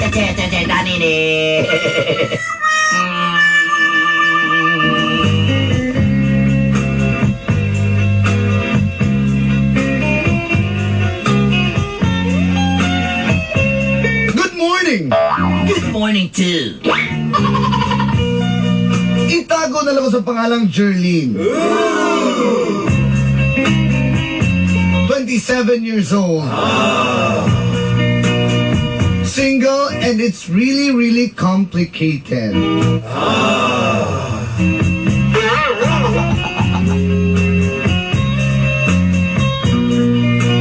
Dani ni. Good morning! Good morning too. Itago na lang ko sa pangalang Jerlene. 27 years old. Single, and it's really, really complicated.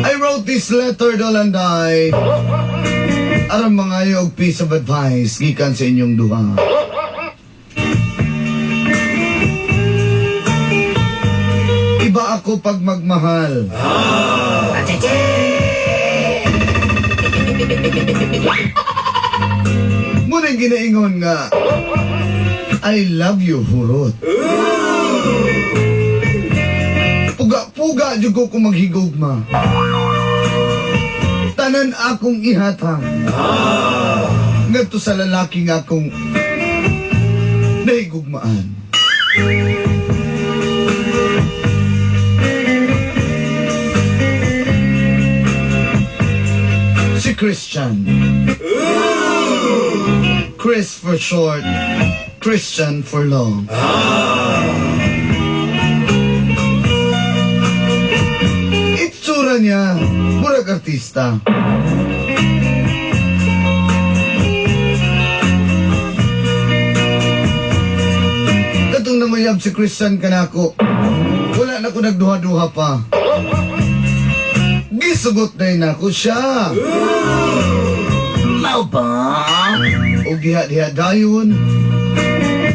I wrote this letter, Dolanday, aram mga og piece of advice gikan sa inyong duha. Iba ako pag magmahal. Muna ginaingon nga, I love you, hurot. Puga-puga jud ko kung maghigugma. Tanan akong ihatang. Ngadto sa lalaki nga akong nahigugmaan. Si Christian. Chris for short, Christian for long. Itsura niya, murag artista. Katong namayab si Christian kanako, wala na ko nagduha-duha pa. Gisugot na ako siya. Mau ba? O giha-diha dayon,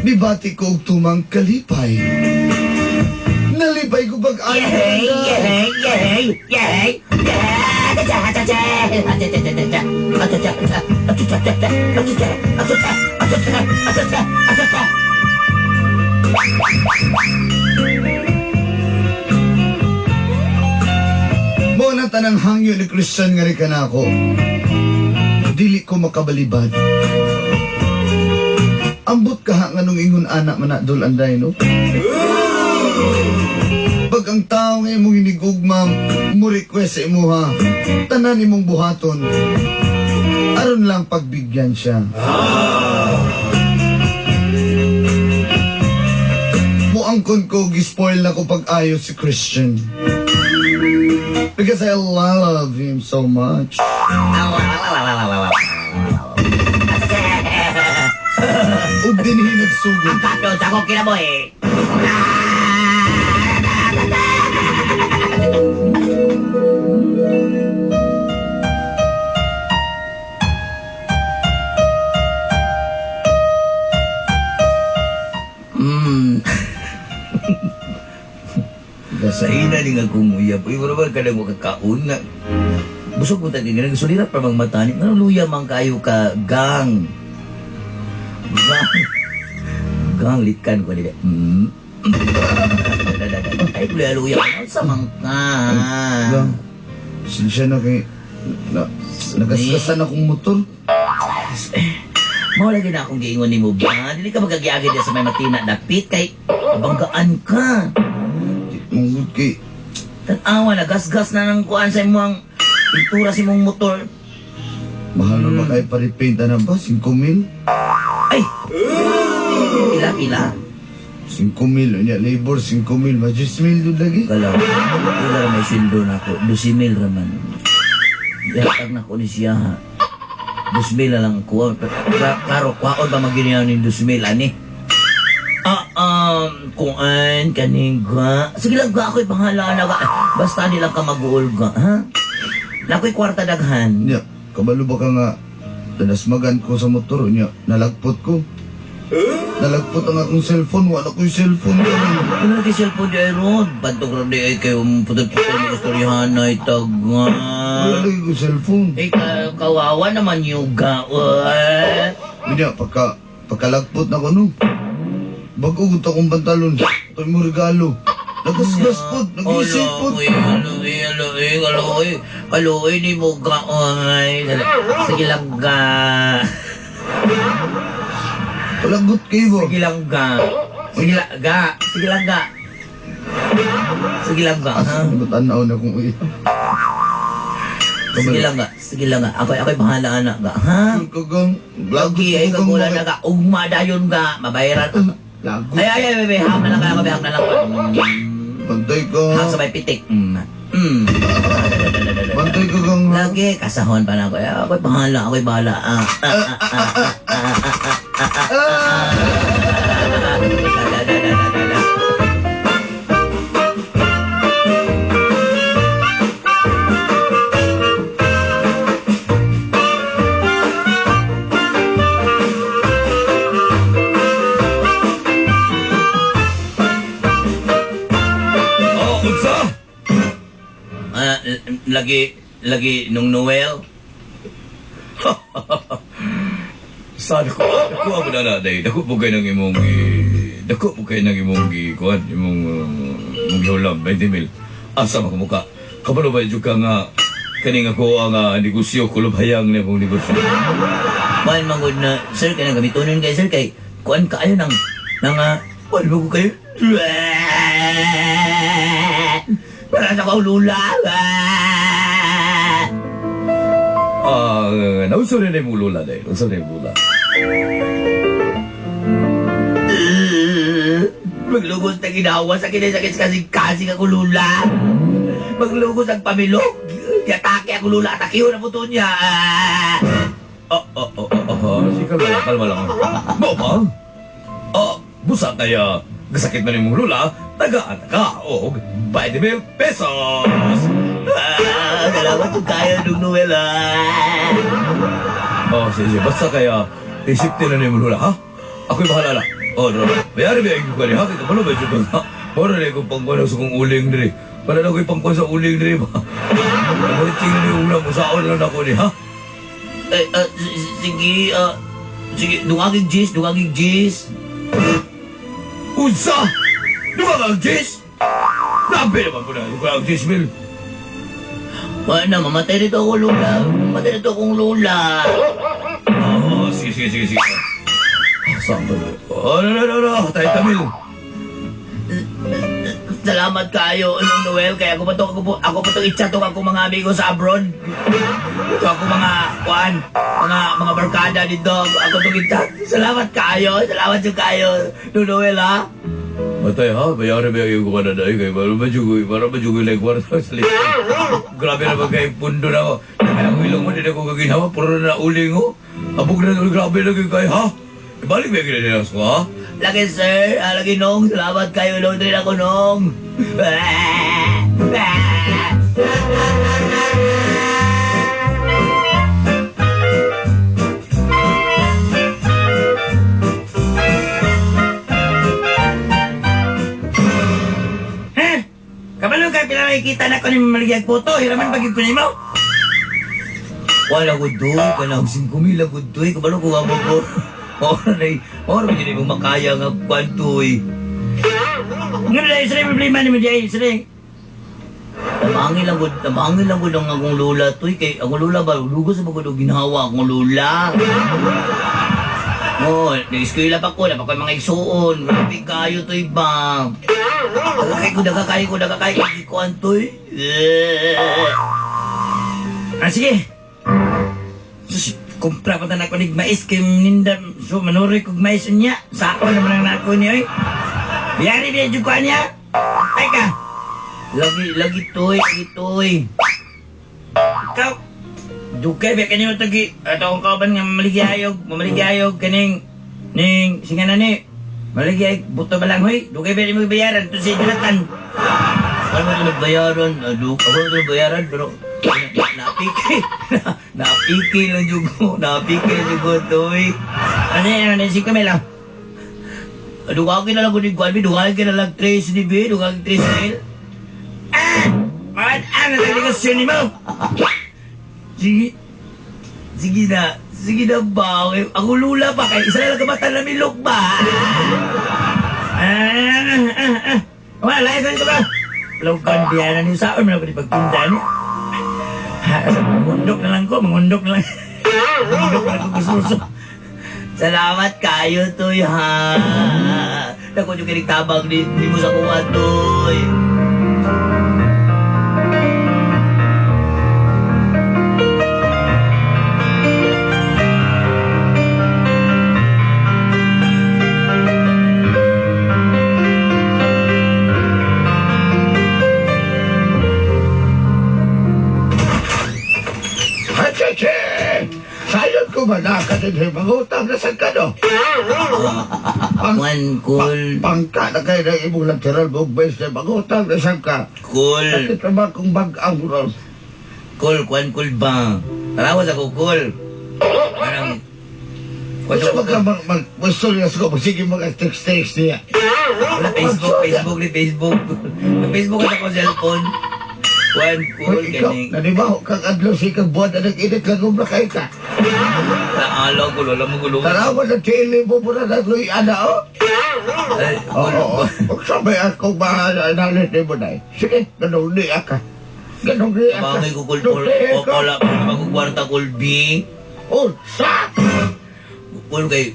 bibati ko og tumang kalipay. Nalipay ko pag-ayo. Mo na tanang hangyo ni Christian nga rin kanako. Dili ko makabalibad. Ambot ka nga nung ingon anak manadol anday, no? Pag ang tao nga imong hinigugma, mo request sa imuha, tanan imong buhaton. Aron lang pagbigyan siya. Muangkon ko, gispoil na ko pag-ayo si Christian. Because I love him so much. O dinhi nagsugod. Ang patod ako kinaboy. Sa ina ni nga kumuyap. Uy, wala ka lang mo kakaon na. Busog mo tayo nga. Sulirat pa mang matani. Ano luya mang kayo ka gang? Gang litkan ko nila. Ay, luya-luya. Sa mang ka. Gang, siya na kay... Nagasgasan akong motor. Mao lagi na akong giingon ni mo ba? Dili ka magagiagid sa may matina dapit kay banggaan ka. Mungod kay... Tanawa na gas-gas na nang kuan sa imong pintura sa imong motor. Mahal na kayo pa-repaint na ba? 5,000? Ay! Pila-pila. 5,000. Anya, labor, 5,000. Ma-10,000 doon lagi. Kalau, wala may sweldo na ako. 12,000 raman. Yatag na ko ni siya ha. 2,000 na lang ko. Klaro, kwaon ba maginihan ni 2,000 ani? Kuan, kaniga. Sige lang ga ako'y pangalan na ga. Basta nilang ka mag-uol ga, ha? Nako'y kwarta daghan. Nya, kabalo ba ka nga tanasmagan ko sa motor niya, nalagpot ko. Nalagpot ang akong cellphone, wala ko'y cellphone ka rin. Ano lagi cellphone di ay rod? Bantog rin di ay kayo putol-putol ng istoryahan na itaga. Wala lagi ko'y cellphone. Eh, kawawa naman yung ga, Nya, pagkalagpot na ko no. Bago ko akong pantalon, ito mo regalo. Nagasgas po, nag-iisip po. Kaloy, ni mo ga, sige lang ga. Palagot kayo ba? Sige lang ga. Sige lang ga. Sige lang ga. Sige lang ga. Ha? Asa ko tanaw na kung iya. Sige lang ga. Sige lang ga. Ako'y bahala anak ga. Ha? Kagang, lagot Lagi ay ko kagulan na ga. Ugma dayon ga. Mabayaran. Lagot. Ay. Hak na lang ka. Hak na lang. Bantay ka. Hak sabay pitik. Bantay ka kang... Lagi. Kasahon pa na ako. Ako'y bahala. Ako'y bahala. Lagi nung Noel. Sana ko ako na naday. Dako po kayo ng imong kuan imong gihulam 20 mil. Asa man muka. Kabalo ba jud ka nga kaning ako ang negosyo kulubhayang na imong negosyo. Kuan mangod na sir kay gamitonon kay sir kay kuan kaayo nang kuan mo ko kayo. Para sa kaulula. Nauso rin yung lula dahil. Nauso rin yung lula. Maglugos na ginawa sa kinasakit kasing ako lula. Maglugos ang pamilog. Yatake ako lula. Atakiho na puto niya. Sige, kalma lang. Mo ba? Busa kaya gasakit na rin mong lula, tagaan ka o 20,000 pesos. Salamat yung kaya nung Noel Sige. Basta kaya isipin na rin mong lula, ha? Ako'y bahala lang. Bayari ba yung kani, ha? Kita pala ba yung kani, ha? Para na yung pangkuhan sa kong uling na rin. Para na ako'y pangkuhan sa uling na rin, ha? Nabaliting na yung ulam mo sa aon lang ako ni, ha? Sige, dungagig Jis. Unsa? Dumagang Jis? Nabi naman po na, dumagang Jis, Mil. Wala na, mamatay nito ako lula. Mamatay nito akong lula. Sige. Saan ba? No. Tayo Tamil. Salamat kayo, Nung Noel. Kaya ako pa to i-chat ako mga amigo sa abroad. Ito ako mga barkada dito. Ako to i-chat. Salamat kayo yung kayo, Nung Noel, ha? Matay ha, bayaran ba yung kuha na dahil kayo? Para ba jugoy lang kwarta sa liit? Grabe naman kayo, pundo na ako. Kaya ang ilong mo, din ako kaginawa, puro na uling ko. Abog na grabe na kayo, ha? Ibalik ba yung kinanilas ko, ha? Lagi sir, lagi Nong. Salamat kayo, Nong. Din ako, Nong. Kabalo ka, pinakikita na ko ni Maligag Puto. Hiraman pagig ko ni mo. Wala ko doy, kanang 5,000 ako doy. Kabalo ko nga mo ko. Ora ba mo makaya nga kwantoy. Ngayon na isra problema ni mo diay, isra. Tamangin lang ko ng akong lola toy. Kay akong lola ba, lugos sa mga ginawa akong lola. Nag-eskwela pa ko, napakay mga igsuon. Grabe kayo to'y ba? Dagakay ko, hindi ko antoy. Sige. Kumpra pa tanak ko nig mais kay ninda. So, manuroy kong mais niya. Sako naman ang nako niya, oy. Biyari biya jukuan niya. Ay ka. Lagi toy. Ikaw. Dukay ba kanino tagi atong kauban nga mamaligayog kaning singanan ni maligayog buto ba lang hoy dukay ba mo bayaran to si Jonathan ano mo nagbayaran ako nagbayaran pero napiki lang jugo toy ano si Camila dukay na lang ko ni Gualbi dukay na lang 3 ni B dukay 3 mil ano na negosyo ni mo. Sige na ba? Ako lula pa kay isa na lang kamata na milok ba? Wala, isa nito ka. Lugan diyan na niyo saan, may ako pagtinda niyo. Mangundok na lang ko. Mangundok na lang ko gusto. Salamat kayo, Toy, ha. Naku, yung kinigtabang di mo sa kuha, Toy. Hachichi! Sayang ko ba na katinhin mangutang na saan ka no? One cool. Pangka na kayo ng imong lateral mong base na mangutang na saan ka? Cool. Kasi naman kung bag-ang ron. Cool, kwan cool ba? Tarawas ako, cool. Parang... Kung sa mag-storyas ko, sige mag-text niya. Wala Facebook ni Facebook. Facebook at ako cellphone. One cool, Uy, ikaw, ganing. nanibaho kang adlo si kang buwan na nag-init lang umrakay ka. Naalaw ko, wala mo gulungan. Tarawan na chili mo muna na luy ana o. Ay, Oo, kung sabay ako maanalit ni mo na sige, ganun ni ka. Ganun ni ka. Bagay ko, cool, wala ko naman ko kwarta, cool, B. Oh, sa! Cool, kay...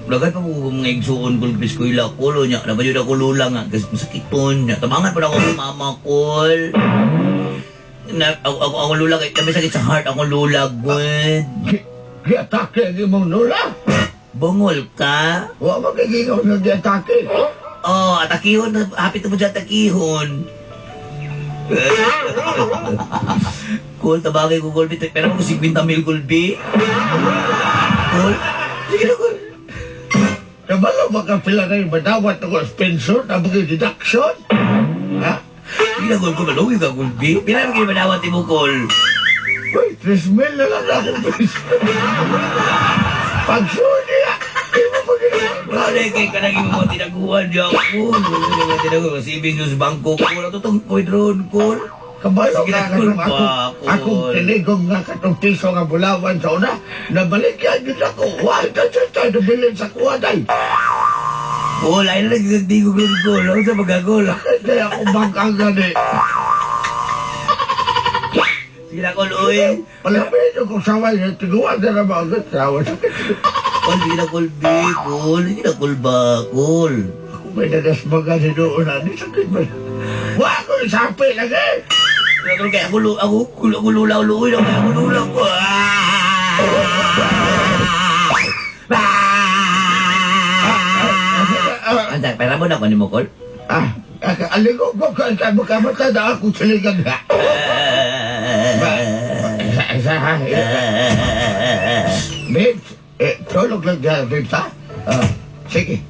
Lagat pa mo mga igsuon, cool, bis ko ila, cool, niya. Naman yun ako lula nga, kasi masakiton niya. Tamangan pa na ako ng mama, cool. Ako lula, kay kami sakit sa heart, ako lula, good. Gi-atake ang imong nula. Bungol ka? Huwag magiging ng gi-atake. Oh, atakihon, hapit mo dyan atakihon. Cool, tabagay ko, cool, pero ako 50 mil, cool, B. Cool? Sige na, cool. Nabalo makapila na yung madawat ng pension na mga deduction. Ha? Sige na, cool, kumalungin ka, cool, B. Pila mo kayo manawat mo, cool. Uy, 3 mil na lang akong pension. Pagsuni ah. Imo mo ginawa. Wala kay kanang mo tinaguan di ako, cool. Wala tinaguan, saving news bangko, cool. Ito itong kuidron, cool. Kabalo Sige ka na, cool, kanong pa, akong cool. tinigong nga katong piso nga bulawan sa una. Nabalik yan yun ako. Why na siya tayo nabilin sa kuwaday? Cool, ay na nagkakdigog ng cool. Ako sa magagol. Kaya ako bangkang gani. Sige na, cool, uy. Palapin yung kung saway na tiguan na naman agad saway. Cool, sige na, cool, B, cool. Sige na, cool ba, cool. Ako may nagasmaga ni doon na. Di sakit ba? Wala ko isapi lagi. Cool, kaya ako lulaw, luoy na kaya ako lulaw ko. Anday, pera mo na ko ni mo, cool. Aligo ko kamata na ako siligan ha. Babes, tulog lang dyan, babes ha? Sige.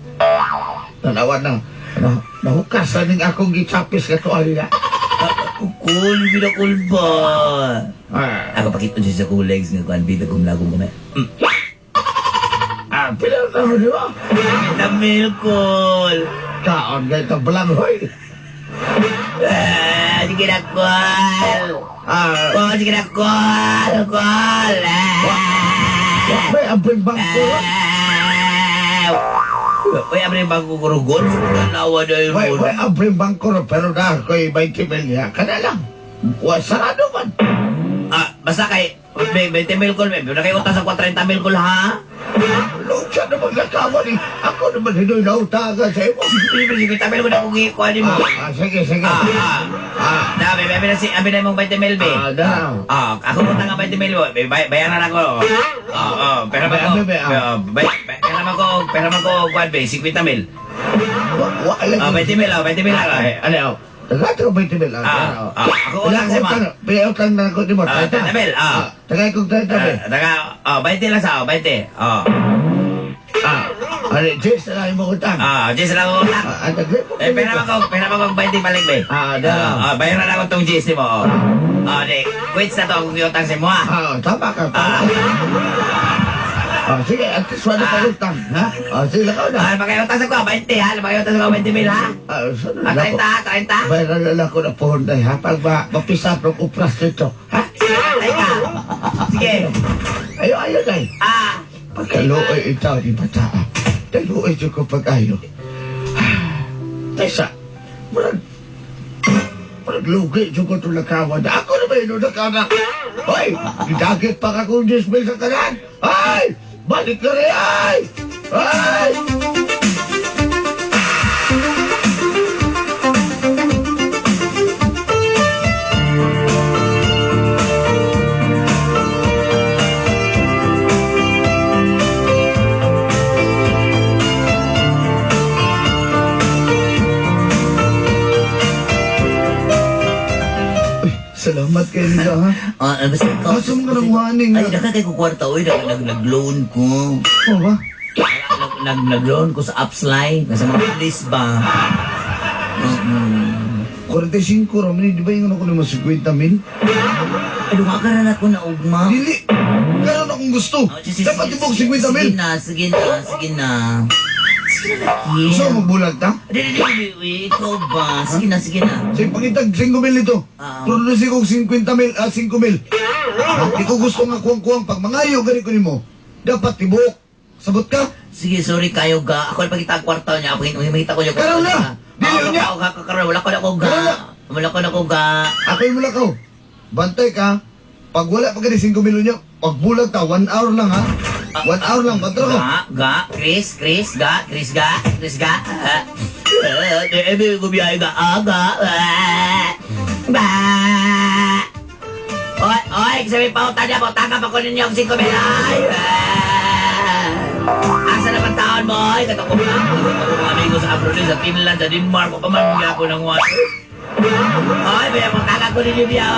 Tanawan na. Nahukas na ning akong gitsapis ka tuwalya. Cool, bila cool ba? Ako pakita siya sa cool legs nga kuan bida kong lagong kamay. Pilang naman di ba? Tamil, cool. Kaon ka itong balanghoy. Sige na, cool. Sige na, cool, cool. May abring bangko. Uy, abri bangko ko rugol. Nawa na yun. May abring bangko pero na ako'y 20 mil niya. Kana lang. Sarado man. Basta kay 20 mil cool, na kayo utas sa 40 mil cool, ha? Nung siya naman nakawa ni, ako naman hinoy na utagan sa imo. Sige, tabi naman akong ikuha mo. Sige. Abi na mong 20 mil, be. Daw. Ako mo nga 20 mil, bayaran ako. Pera mo ko, kuwan, be, 50 mil. Wala. 20 mil, 20 mil ako. Ano? Tagato 20 mil. Ako ulang sa mga. Pinautang na ako di mo. 30 mil, Tagay kong 30 mil. 20 lang sa ako, 20. Ano, Jess na lang mo utang. Jess lang ako utak. Pera mo ko 20 balik, be. Daw. Bayaran ako tong Jess ni mo. Di, quits na to kung utang si mo, ha? Tama ka. Sige, at least wala pa utang. Ha? Sige, lakaw na. Magkayutang sa ko, 20, ha? Magkayutang sa ko, 20 mil, ha? 30. Bayaran na lang ko na puhunday, ha? Pag mapisa ng upras nito, ha? Teka. Sige. Ayaw, day. Pagkaluoy ito, di ba taa? Taluoy siya ko pag-ayo. Tesa, lugi siya ko itong nakawan. Ako na ba yun nakawan? Hoy, didagit pa ka kung 10 mil sa kanan. Hoy, Balik ka rin, ay! Ay! Salamat kayo nila, ha? Basta ikaw. Asa mo ka nang waning, Ay, ha? nakakay ko kwarta, oy. Nag-loan ko. Oo ba? Nag-loan ko sa Upsline. Nasa mga police ba? 45 raman, di ba yung ako naman 50 mil? Ay, dumakaran ako na ugma. Dili! Meron akong gusto! Dapat ibog 50 mil! Sige na. Sige na, laki. Gusto mo magbulag ta? Dili, ikaw ba? Sige na. Sige, pakitag 5 mil ito. Produce ko 50 mil, 5 mil. Di ko gusto nga kuwang-kuwang pag mangayo, gani ko ni mo. Dapat tibok. Sabot ka? Sige, sorry kayo ga. Ako ipakita ang kwarta niya. Ako himahita ko yung Karoon na! Dili niya! Wala ko na ko ga. Wala ko na ko ga. Ako yung mulakaw. Bantay ka. Pag wala pa ka 5 mil niya, pag bulag ta, 1 hour lang ha. 1 hour lang, patro ko. Chris, ga. Ebe ko biyahe ga. Ba. Oy, sabi pa utan niya po. Tagap ako ninyo ang 5 mil. Asa naman taon, boy? Katong ko ba? Ako mga amigo sa abroad, sa Finland, sa Denmark, o pamangga ko ng water. Oy, baya mo tagap ko ninyo biya.